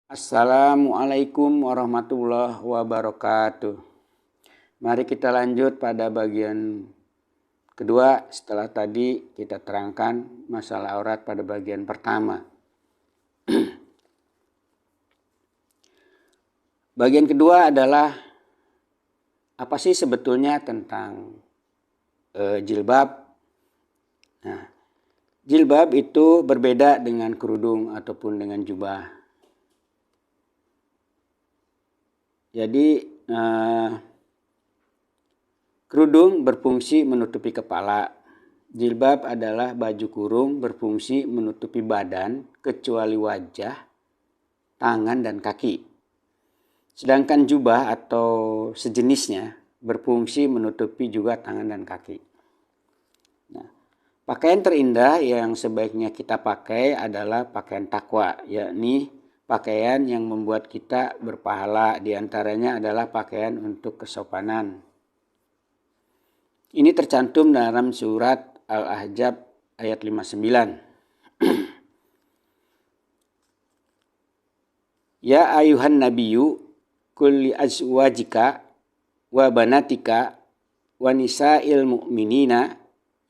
Assalamualaikum warahmatullahi wabarakatuh. Mari kita lanjut pada bagian kedua setelah tadi kita terangkan masalah aurat pada bagian pertama. Bagian kedua adalah apa sih sebetulnya tentang jilbab. Nah, jilbab itu berbeda dengan kerudung ataupun dengan jubah. Jadi kerudung berfungsi menutupi kepala. Jilbab adalah baju kurung berfungsi menutupi badan kecuali wajah, tangan, dan kaki. Sedangkan jubah atau sejenisnya berfungsi menutupi juga tangan dan kaki. Nah, pakaian terindah yang sebaiknya kita pakai adalah pakaian takwa, yakni pakaian yang membuat kita berpahala. Di antaranya adalah pakaian untuk kesopanan. Ini tercantum dalam surat Al-Ahzab ayat 59. Ya ayuhan nabiyyu kulli azwajika wa banatika wa nisa'il mu'minina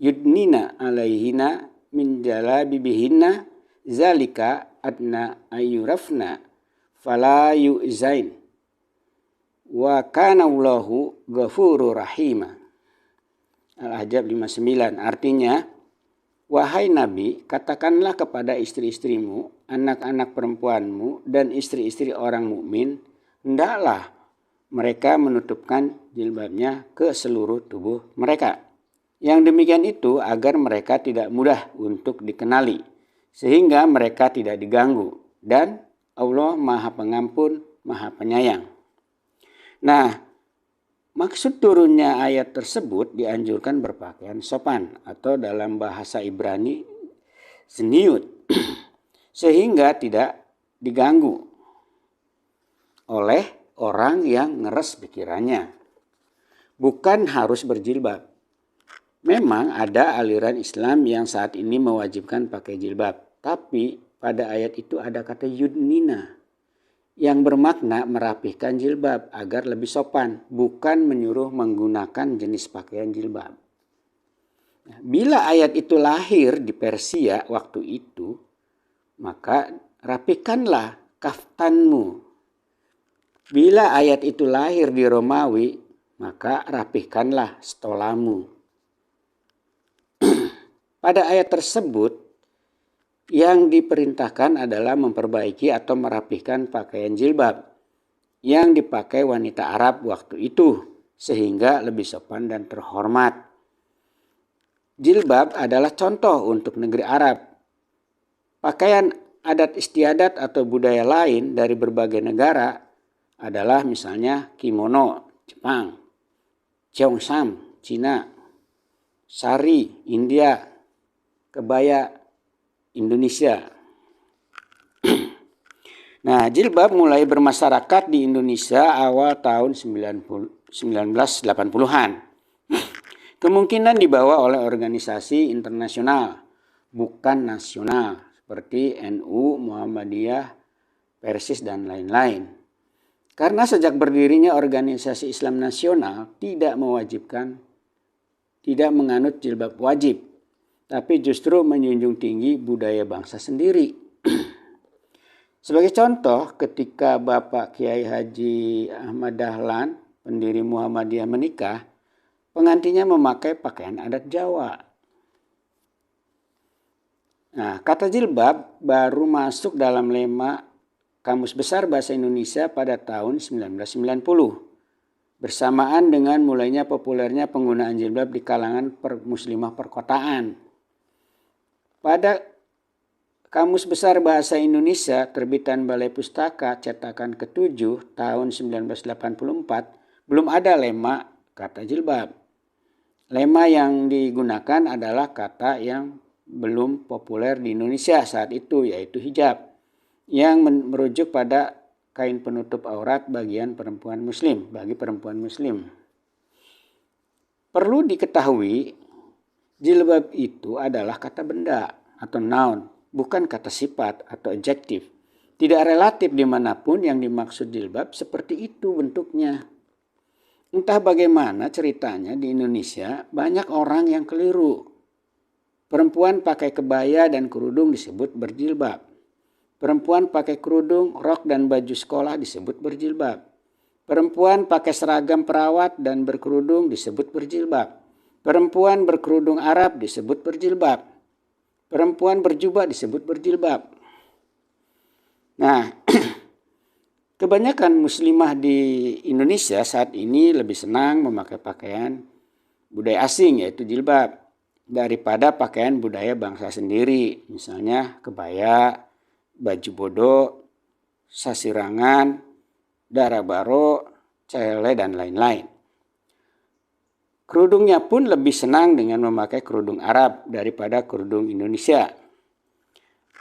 yudnina alaihina min jalabibihinna zalika adna ayyurafna fala yu'zain wa kana Allahu ghafurur rahima. Al-Ahzab 59 artinya, wahai Nabi, katakanlah kepada istri-istrimu, anak-anak perempuanmu, dan istri-istri orang mukmin, hendaklah mereka menutupkan jilbabnya ke seluruh tubuh mereka. Yang demikian itu agar mereka tidak mudah untuk dikenali, sehingga mereka tidak diganggu. Dan Allah Maha Pengampun, Maha Penyayang. Nah, maksud turunnya ayat tersebut dianjurkan berpakaian sopan atau dalam bahasa Ibrani zeniut, sehingga tidak diganggu oleh orang yang ngeres pikirannya. Bukan harus berjilbab. Memang ada aliran Islam yang saat ini mewajibkan pakai jilbab. Tapi pada ayat itu ada kata yudnina yang bermakna merapihkan jilbab agar lebih sopan. Bukan menyuruh menggunakan jenis pakaian jilbab. Bila ayat itu lahir di Persia waktu itu, maka rapihkanlah kaftanmu. Bila ayat itu lahir di Romawi, maka rapihkanlah stolamu. Pada ayat tersebut, yang diperintahkan adalah memperbaiki atau merapihkan pakaian jilbab yang dipakai wanita Arab waktu itu, sehingga lebih sopan dan terhormat. Jilbab adalah contoh untuk negeri Arab. Pakaian adat istiadat atau budaya lain dari berbagai negara adalah misalnya kimono, Jepang, cheongsam, Cina, sari, India, kebaya, Indonesia. Nah, jilbab mulai bermasyarakat di Indonesia awal tahun 1980-an. Kemungkinan dibawa oleh organisasi internasional, bukan nasional, seperti NU, Muhammadiyah, Persis, dan lain-lain. Karena sejak berdirinya organisasi Islam nasional tidak menganut jilbab wajib, tapi justru menjunjung tinggi budaya bangsa sendiri. Sebagai contoh, ketika Bapak Kiai Haji Ahmad Dahlan, pendiri Muhammadiyah, menikah, pengantinnya memakai pakaian adat Jawa. Nah, kata jilbab baru masuk dalam lema Kamus Besar Bahasa Indonesia pada tahun 1990. Bersamaan dengan mulainya populernya penggunaan jilbab di kalangan muslimah perkotaan. Pada Kamus Besar Bahasa Indonesia terbitan Balai Pustaka cetakan ke-7 tahun 1984 belum ada lema kata jilbab. Lema yang digunakan adalah kata yang belum populer di Indonesia saat itu, yaitu hijab, yang merujuk pada kain penutup aurat bagi perempuan muslim. Perlu diketahui, jilbab itu adalah kata benda atau noun, bukan kata sifat atau adjektif. Tidak relatif dimanapun yang dimaksud jilbab seperti itu bentuknya. Entah bagaimana ceritanya di Indonesia banyak orang yang keliru. Perempuan pakai kebaya dan kerudung disebut berjilbab. Perempuan pakai kerudung, rok dan baju sekolah disebut berjilbab. Perempuan pakai seragam perawat dan berkerudung disebut berjilbab. Perempuan berkerudung Arab disebut berjilbab. Perempuan berjubah disebut berjilbab. Nah, kebanyakan muslimah di Indonesia saat ini lebih senang memakai pakaian budaya asing yaitu jilbab daripada pakaian budaya bangsa sendiri. Misalnya kebaya, baju bodo, sasirangan, darabaro, cele, dan lain-lain. Kerudungnya pun lebih senang dengan memakai kerudung Arab daripada kerudung Indonesia.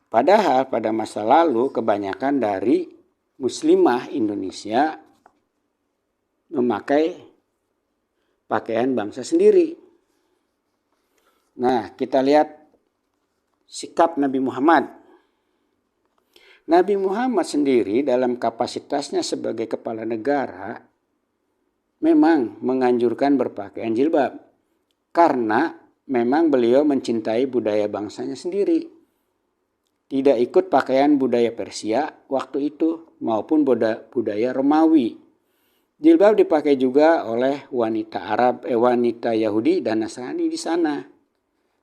Padahal pada masa lalu kebanyakan dari muslimah Indonesia memakai pakaian bangsa sendiri. Nah, kita lihat sikap Nabi Muhammad. Nabi Muhammad sendiri dalam kapasitasnya sebagai kepala negara memang menganjurkan berpakaian jilbab karena memang beliau mencintai budaya bangsanya sendiri. Tidak ikut pakaian budaya Persia waktu itu maupun budaya Romawi. Jilbab dipakai juga oleh wanita Yahudi dan Nasrani di sana.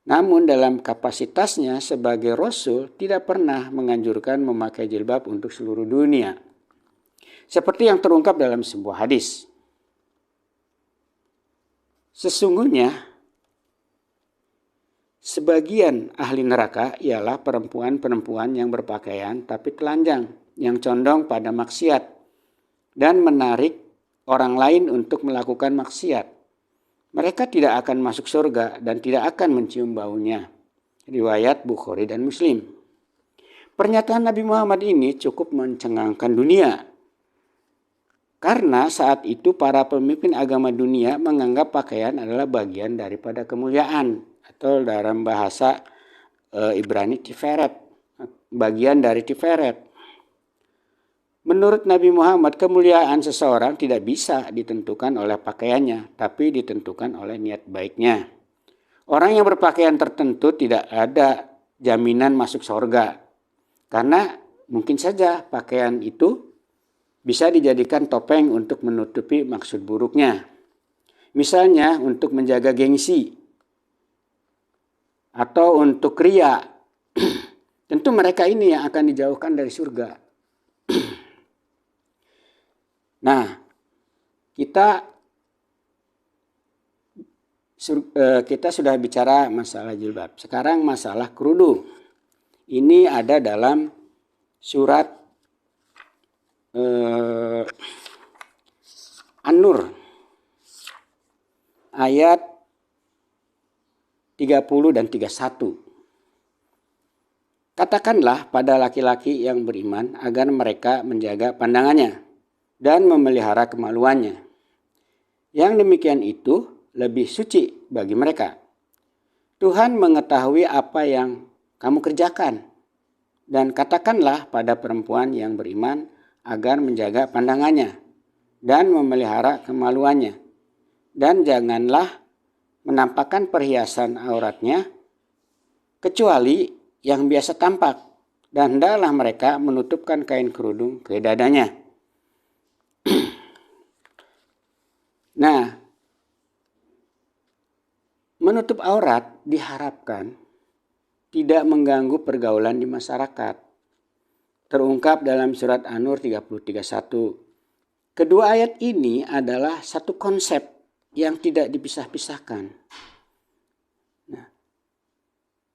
Namun dalam kapasitasnya sebagai Rasul tidak pernah menganjurkan memakai jilbab untuk seluruh dunia. Seperti yang terungkap dalam sebuah hadis. Sesungguhnya sebagian ahli neraka ialah perempuan-perempuan yang berpakaian tapi telanjang, yang condong pada maksiat dan menarik orang lain untuk melakukan maksiat. Mereka tidak akan masuk surga dan tidak akan mencium baunya. Riwayat Bukhari dan Muslim. Pernyataan Nabi Muhammad ini cukup mencengangkan dunia. Karena saat itu para pemimpin agama dunia menganggap pakaian adalah bagian daripada kemuliaan. Atau dalam bahasa Ibrani tiferet, bagian dari tiferet. Menurut Nabi Muhammad, kemuliaan seseorang tidak bisa ditentukan oleh pakaiannya, tapi ditentukan oleh niat baiknya. Orang yang berpakaian tertentu tidak ada jaminan masuk surga, karena mungkin saja pakaian itu bisa dijadikan topeng untuk menutupi maksud buruknya. Misalnya untuk menjaga gengsi, atau untuk ria. Tentu mereka ini yang akan dijauhkan dari surga. Nah, kita sudah bicara masalah jilbab. Sekarang masalah kerudung. Ini ada dalam surat An-Nur ayat 30 dan 31. Katakanlah pada laki-laki yang beriman agar mereka menjaga pandangannya dan memelihara kemaluannya. Yang demikian itu lebih suci bagi mereka. Tuhan mengetahui apa yang kamu kerjakan. Dan katakanlah pada perempuan yang beriman agar menjaga pandangannya dan memelihara kemaluannya. Dan janganlah menampakkan perhiasan auratnya kecuali yang biasa tampak, dan hendaklah mereka menutupkan kain kerudung ke dadanya. Nah, menutup aurat diharapkan tidak mengganggu pergaulan di masyarakat. Terungkap dalam surat An-Nur 30-31. Kedua ayat ini adalah satu konsep yang tidak dipisah-pisahkan. Nah,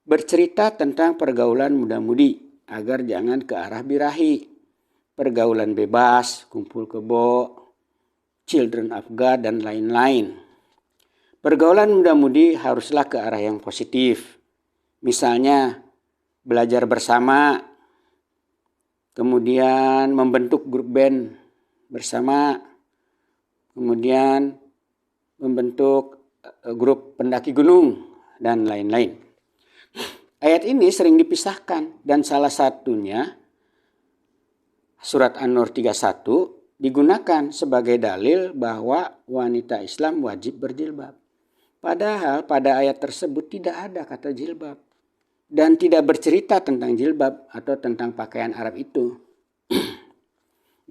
bercerita tentang pergaulan muda-mudi agar jangan ke arah birahi. Pergaulan bebas, kumpul kebo, children of God, dan lain-lain. Pergaulan muda-mudi haruslah ke arah yang positif. Misalnya belajar bersama, kemudian membentuk grup band bersama, kemudian membentuk grup pendaki gunung, dan lain-lain. Ayat ini sering dipisahkan dan salah satunya surat An-Nur 31 digunakan sebagai dalil bahwa wanita Islam wajib berjilbab. Padahal pada ayat tersebut tidak ada kata jilbab dan tidak bercerita tentang jilbab atau tentang pakaian Arab itu.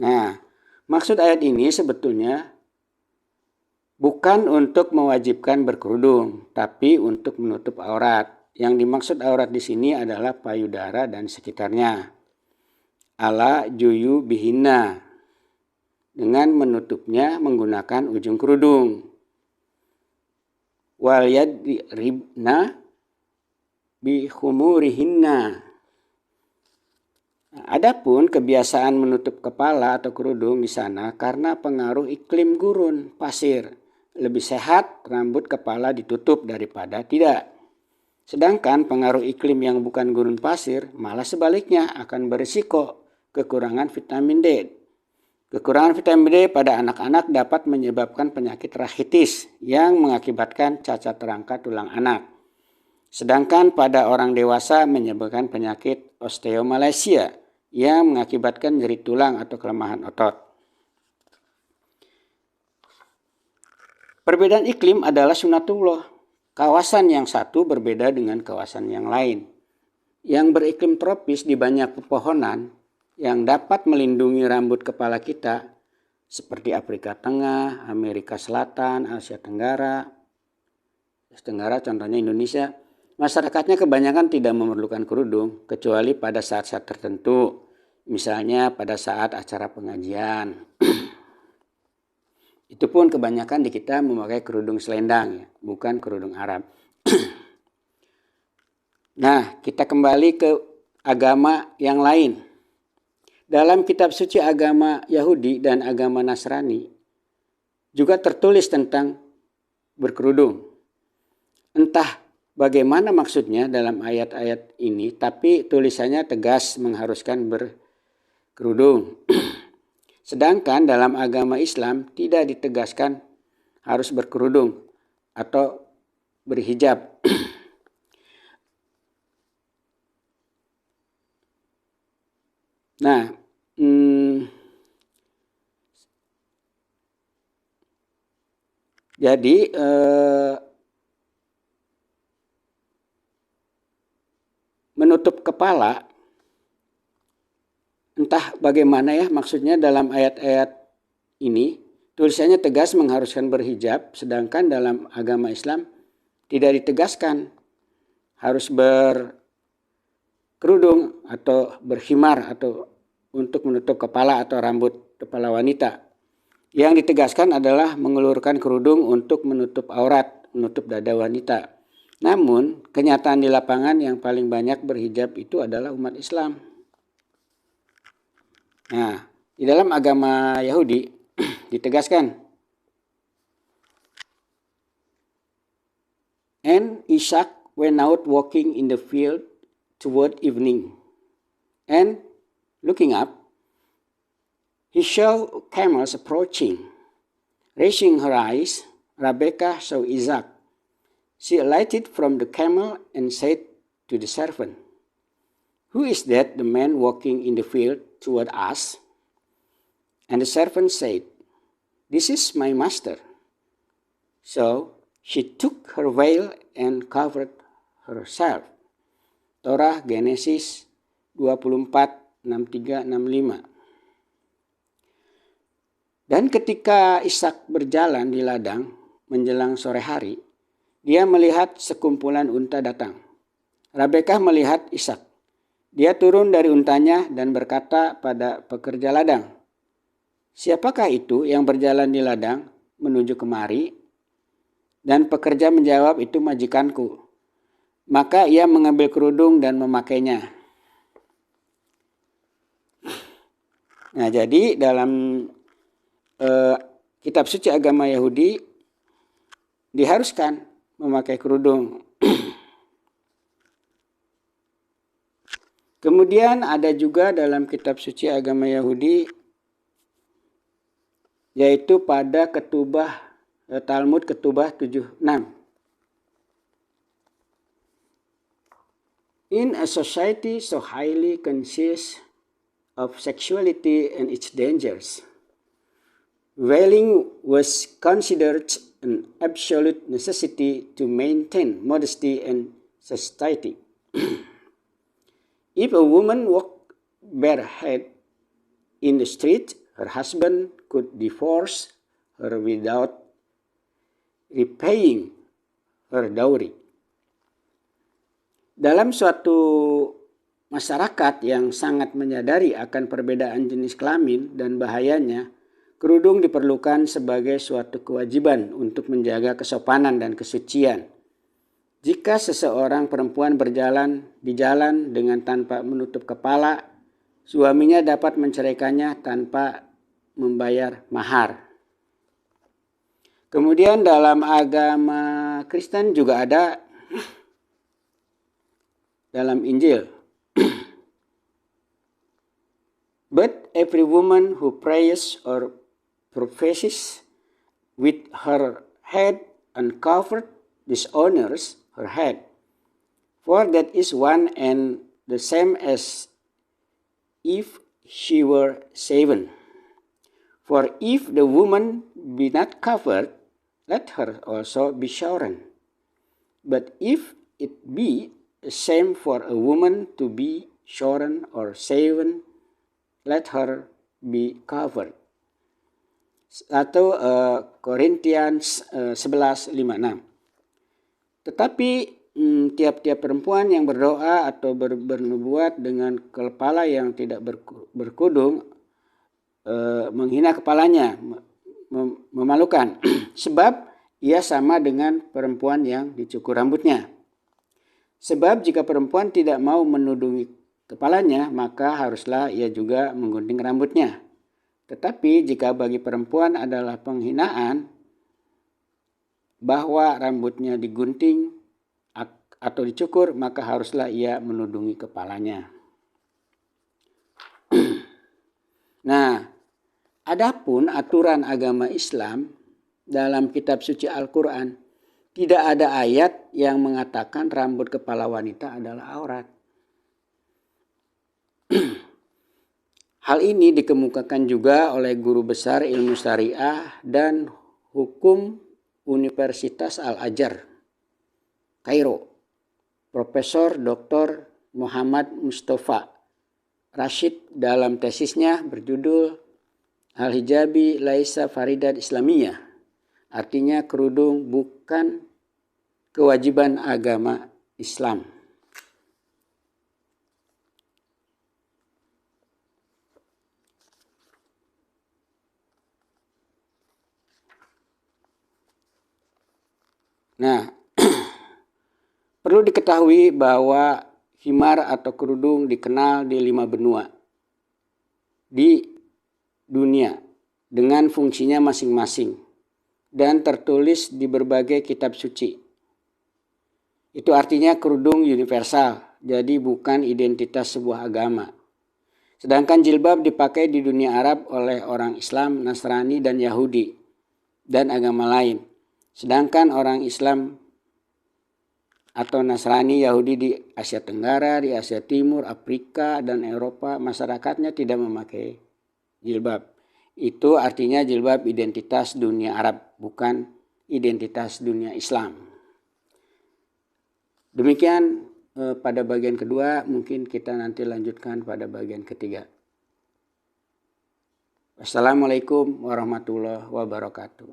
Nah, maksud ayat ini sebetulnya bukan untuk mewajibkan berkerudung, tapi untuk menutup aurat. Yang dimaksud aurat di sini adalah payudara dan sekitarnya. Ala juyu bihina, dengan menutupnya menggunakan ujung kerudung. Wal yadribna bi khumurihinna. Adapun kebiasaan menutup kepala atau kerudung di sana karena pengaruh iklim gurun, pasir. Lebih sehat rambut kepala ditutup daripada tidak. Sedangkan pengaruh iklim yang bukan gurun pasir malah sebaliknya akan berisiko kekurangan vitamin D. Kekurangan vitamin D pada anak-anak dapat menyebabkan penyakit rachitis yang mengakibatkan cacat rangka tulang anak. Sedangkan pada orang dewasa menyebabkan penyakit osteomalacia yang mengakibatkan nyeri tulang atau kelemahan otot. Perbedaan iklim adalah sunatullah. Kawasan yang satu berbeda dengan kawasan yang lain. Yang beriklim tropis di banyak pepohonan yang dapat melindungi rambut kepala kita seperti Afrika Tengah, Amerika Selatan, Asia Tenggara. Contohnya Indonesia. Masyarakatnya kebanyakan tidak memerlukan kerudung kecuali pada saat-saat tertentu. Misalnya pada saat acara pengajian. Itu pun kebanyakan di kita memakai kerudung selendang, ya, bukan kerudung Arab. Nah, kita kembali ke agama yang lain. Dalam kitab suci agama Yahudi dan agama Nasrani juga tertulis tentang berkerudung. Entah bagaimana maksudnya dalam ayat-ayat ini, tapi tulisannya tegas mengharuskan berkerudung. Sedangkan dalam agama Islam tidak ditegaskan harus berkerudung atau berhijab. Nah, jadi menutup kepala, entah bagaimana ya maksudnya dalam ayat-ayat ini, tulisannya tegas mengharuskan berhijab, sedangkan dalam agama Islam tidak ditegaskan harus berkerudung atau berkhimar atau untuk menutup kepala atau rambut kepala wanita. Yang ditegaskan adalah mengulurkan kerudung untuk menutup aurat, menutup dada wanita. Namun, kenyataan di lapangan yang paling banyak berhijab itu adalah umat Islam. Nah, di dalam agama Yahudi ditegaskan, and Ishak went out walking in the field toward evening, and looking up, he saw camels approaching. Raising her eyes, Rebekah saw Isaac. She alighted from the camel and said to the servant, "Who is that the man walking in the field toward us?" And the servant said, "This is my master." So she took her veil and covered herself. Torah Genesis 24, 63-65. Dan ketika Ishak berjalan di ladang menjelang sore hari, dia melihat sekumpulan unta datang. Rebekah melihat Ishak. Dia turun dari untanya dan berkata pada pekerja ladang, "Siapakah itu yang berjalan di ladang menuju kemari?" Dan pekerja menjawab, "Itu majikanku." Maka ia mengambil kerudung dan memakainya. Nah, jadi dalam kitab suci agama Yahudi diharuskan memakai kerudung. Kemudian ada juga dalam kitab suci agama Yahudi, yaitu pada Ketubah, Talmud Ketubah 7:6. In a society so highly conscious of sexuality and its dangers. Veiling was considered an absolute necessity to maintain modesty and chastity. If a woman walked bareheaded in the street, her husband could divorce her without repaying her dowry. Dalam suatu masyarakat yang sangat menyadari akan perbedaan jenis kelamin dan bahayanya, kerudung diperlukan sebagai suatu kewajiban untuk menjaga kesopanan dan kesucian. Jika seseorang perempuan berjalan di jalan dengan tanpa menutup kepala, suaminya dapat menceraikannya tanpa membayar mahar. Kemudian dalam agama Kristen juga ada dalam Injil. But every woman who prays or professes with her head uncovered dishonors her head, for that is one and the same as if she were shaven. For if the woman be not covered, let her also be shorn. But if it be a shame for a woman to be shorn or shaven, let her be covered. 1 Korintians 11:5-6. Tetapi tiap-tiap perempuan yang berdoa atau bernubuat dengan kepala yang tidak berkudung menghina kepalanya, memalukan, sebab ia sama dengan perempuan yang dicukur rambutnya. Sebab jika perempuan tidak mau menudungi kepalanya, maka haruslah ia juga menggunting rambutnya. Tetapi jika bagi perempuan adalah penghinaan bahwa rambutnya digunting atau dicukur, maka haruslah ia menudungi kepalanya. Nah, adapun aturan agama Islam dalam kitab suci Al-Quran, tidak ada ayat yang mengatakan rambut kepala wanita adalah aurat. Hal ini dikemukakan juga oleh guru besar ilmu syariah dan hukum Universitas Al-Azhar, Kairo, Profesor Dr. Muhammad Mustafa Rashid dalam tesisnya berjudul Al-Hijabi Laisa Faridat Islamiyah, artinya kerudung bukan kewajiban agama Islam. Nah, perlu diketahui bahwa himar atau kerudung dikenal di 5 benua di dunia dengan fungsinya masing-masing dan tertulis di berbagai kitab suci. Itu artinya kerudung universal, jadi bukan identitas sebuah agama. Sedangkan jilbab dipakai di dunia Arab oleh orang Islam, Nasrani, dan Yahudi, dan agama lain. Sedangkan orang Islam atau Nasrani Yahudi di Asia Tenggara, di Asia Timur, Afrika, dan Eropa, masyarakatnya tidak memakai jilbab. Itu artinya jilbab identitas dunia Arab, bukan identitas dunia Islam. Demikian pada bagian kedua, mungkin kita nanti lanjutkan pada bagian ketiga. Wassalamualaikum warahmatullahi wabarakatuh.